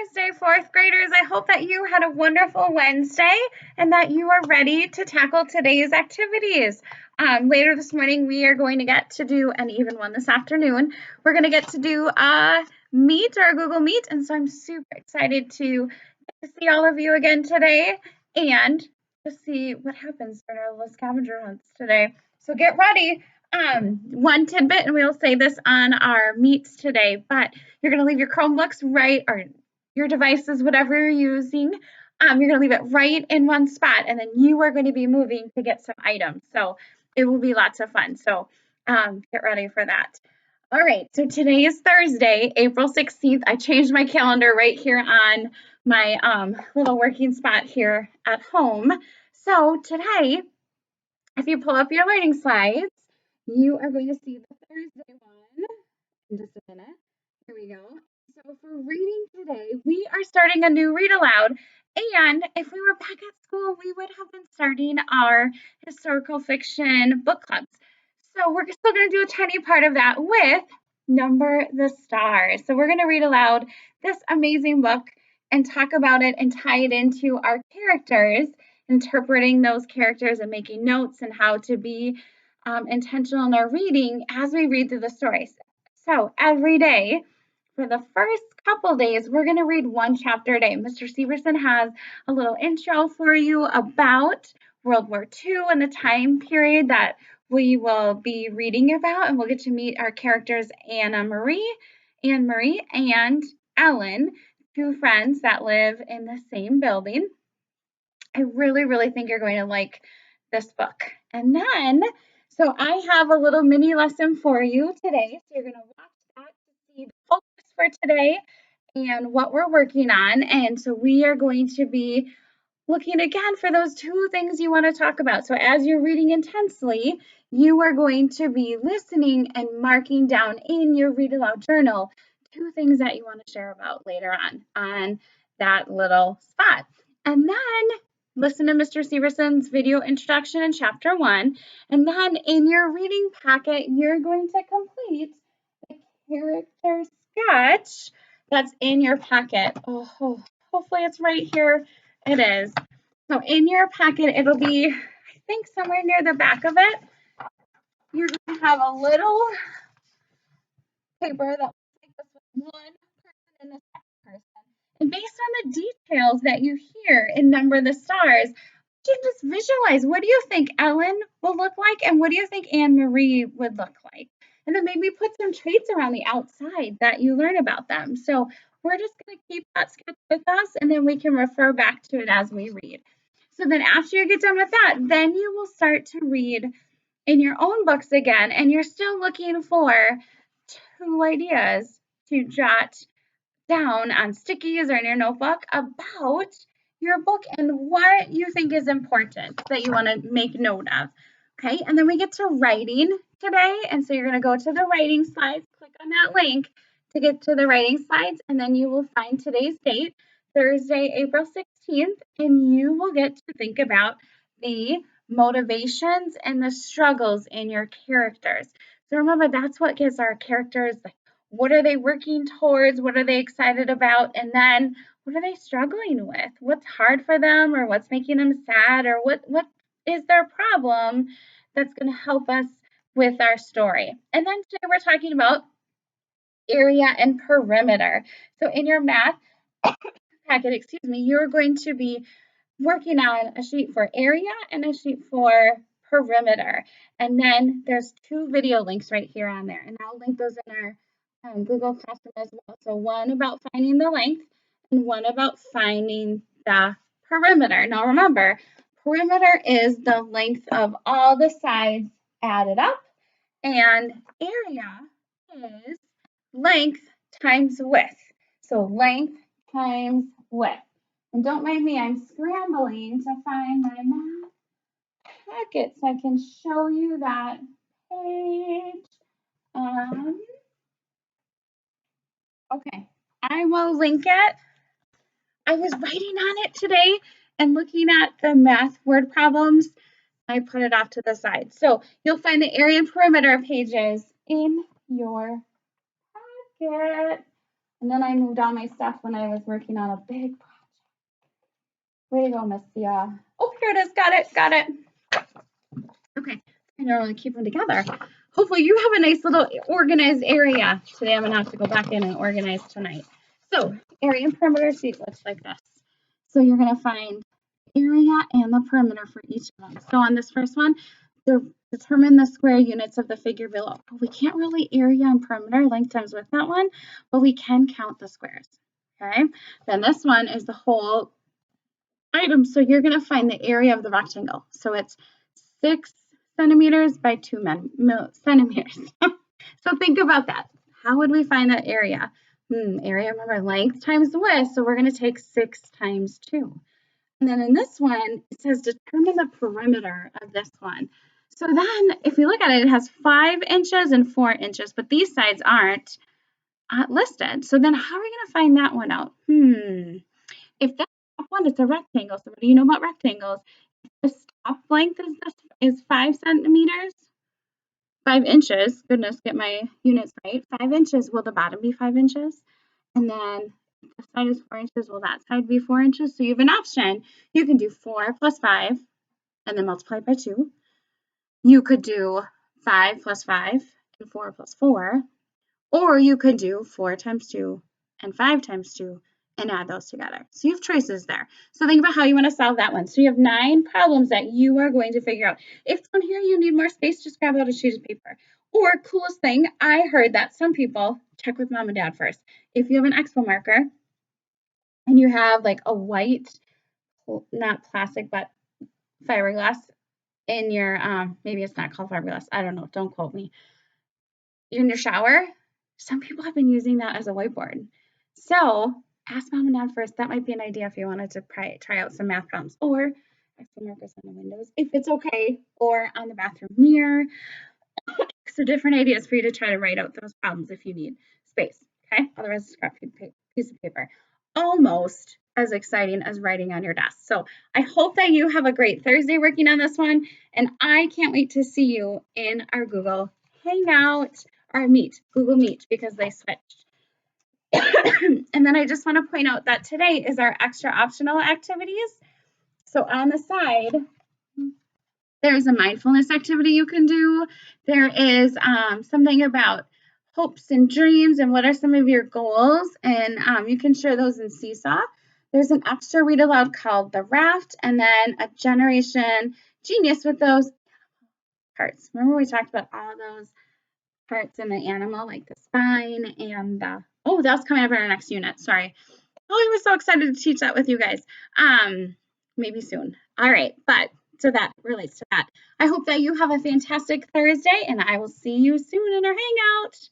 Thursday, fourth graders. I hope that you had a wonderful Wednesday and that you are ready to tackle today's activities. Later this morning, we are going to get to do, and even one this afternoon, we're going to get to do Meet or Google Meet. And so I'm super excited to see all of you again today and to see what happens during our little scavenger hunts today. So get ready. One tidbit, and we'll say this on our meets today, but you're going to leave your Chromebooks right, or your devices, whatever you're using. You're going to leave it right in one spot, and then you are going to be moving to get some items. So it will be lots of fun. So get ready for that. All right, so today is Thursday, April 16th. I changed my calendar right here on my little working spot here at home. So today, if you pull up your learning slides, you are going to see the Thursday one in just a minute. Here we go. So for reading today, we are starting a new read aloud. And if we were back at school, we would have been starting our historical fiction book clubs. So we're still going to do a tiny part of that with Number the Stars. So we're going to read aloud this amazing book and talk about it and tie it into our characters, interpreting those characters and making notes and how to be intentional in our reading as we read through the stories. So every day, for the first couple days, we're going to read one chapter a day. Mr. Severson has a little intro for you about World War II and the time period that we will be reading about, and we'll get to meet our characters Anne Marie, and Ellen, two friends that live in the same building. I really, really think you're going to like this book. And then, so I have a little mini lesson for you today. So you're going to watch that to see the focus for today and what we're working on. And so we are going to be looking again for those two things you want to talk about. So as you're reading intensely, you are going to be listening and marking down in your read aloud journal two things that you want to share about later on that little spot. And then listen to Mr. Severson's video introduction in chapter 1. And then in your reading packet, you're going to complete the character sketch that's in your packet. Oh, hopefully it's right here. It is. So in your packet, it'll be, I think, somewhere near the back of it. You're going to have a little paper that looks like this with one person and the second person. And based on the details that you hear in Number the Stars, you can just visualize, what do you think Ellen will look like, and what do you think Anne Marie would look like? And then maybe put some traits around the outside that you learn about them. So we're just going to keep that sketch with us, and then we can refer back to it as we read. So then after you get done with that, then you will start to read in your own books again, and you're still looking for two ideas to jot down on stickies or in your notebook about your book and what you think is important that you want to make note of. Okay, and then we get to writing today. And so you're going to go to the writing slides, click on that link to get to the writing slides, and then you will find today's date, Thursday, April 16th, and you will get to think about the motivations and the struggles in your characters. So remember, that's what gives our characters, like, what are they working towards? What are they excited about? And then what are they struggling with? What's hard for them, or what's making them sad, or what is their problem that's going to help us with our story? And then today we're talking about area and perimeter. So in your math packet, you're going to be working on a sheet for area and a sheet for perimeter. And then there's two video links right here on there. And I'll link those in our Google Classroom as well. So one about finding the length and one about finding the perimeter. Now remember, perimeter is the length of all the sides added up, and area is length times width. So length times width. And don't mind me, I'm scrambling to find my math packet so I can show you that page. Okay, I will link it. I was writing on it today and looking at the math word problems. I put it off to the side. So you'll find the area and perimeter pages in your packet. And then I moved all my stuff when I was working on a big project. Way to go, Miss Sia. Oh, here it is. Got it. Got it. Okay. I don't want to keep them together. Hopefully you have a nice little organized area. Today I'm going to have to go back in and organize tonight. So area and perimeter sheet looks like this. So you're going to find area and the perimeter for each of them. So on this first one, determine the square units of the figure below. We can't really area and perimeter length times width that one, but we can count the squares. Okay. Then this one is the whole item. So you're going to find the area of the rectangle. So it's 6 centimeters by 2 centimeters. So think about that. How would we find that area? Area, remember, length times width. So we're going to take 6 times 2. And then in this one, it says determine the perimeter of this one. So then if we look at it, it has 5 inches and 4 inches, but these sides aren't listed. So then how are we going to find that one out? If that top one is a rectangle, so what do you know about rectangles? The top length is 5 centimeters, 5 inches. Goodness, get my units right. 5 inches. Will the bottom be 5 inches? And then the side is 4 inches. Will that side be 4 inches? So you have an option. You can do 4 plus 5 and then multiply by 2. You could do 5 plus 5 and 4 plus 4. Or you could do 4 times 2 and 5 times 2 and add those together. So you have choices there. So think about how you want to solve that one. So you have 9 problems that you are going to figure out. If down here you need more space, just grab out a sheet of paper. Or coolest thing, I heard that some people check with mom and dad first. If you have an Expo marker and you have like a white, not plastic, but fiberglass in your, maybe it's not called fiberglass. I don't know. Don't quote me. In your shower, some people have been using that as a whiteboard. So ask mom and dad first. That might be an idea if you wanted to try out some math problems, or extra markers on the windows if it's okay, or on the bathroom mirror. So different ideas for you to try to write out those problems if you need space. Okay, otherwise scrap piece of paper. Almost as exciting as writing on your desk. So I hope that you have a great Thursday working on this one, and I can't wait to see you in our Google Hangout. Or Meet, Google Meet, because they switched. And then I just want to point out that today is our extra optional activities. So on the side, there's a mindfulness activity you can do. There is something about hopes and dreams and what are some of your goals, and you can share those in Seesaw. There's an extra read aloud called The Raft, and then a Generation Genius with those parts. Remember we talked about all of those parts in the animal, like the spine and the, oh, that's coming up in our next unit. Sorry. Oh, I was so excited to teach that with you guys. Maybe soon. All right, but so that relates to that. I hope that you have a fantastic Thursday, and I will see you soon in our hangout.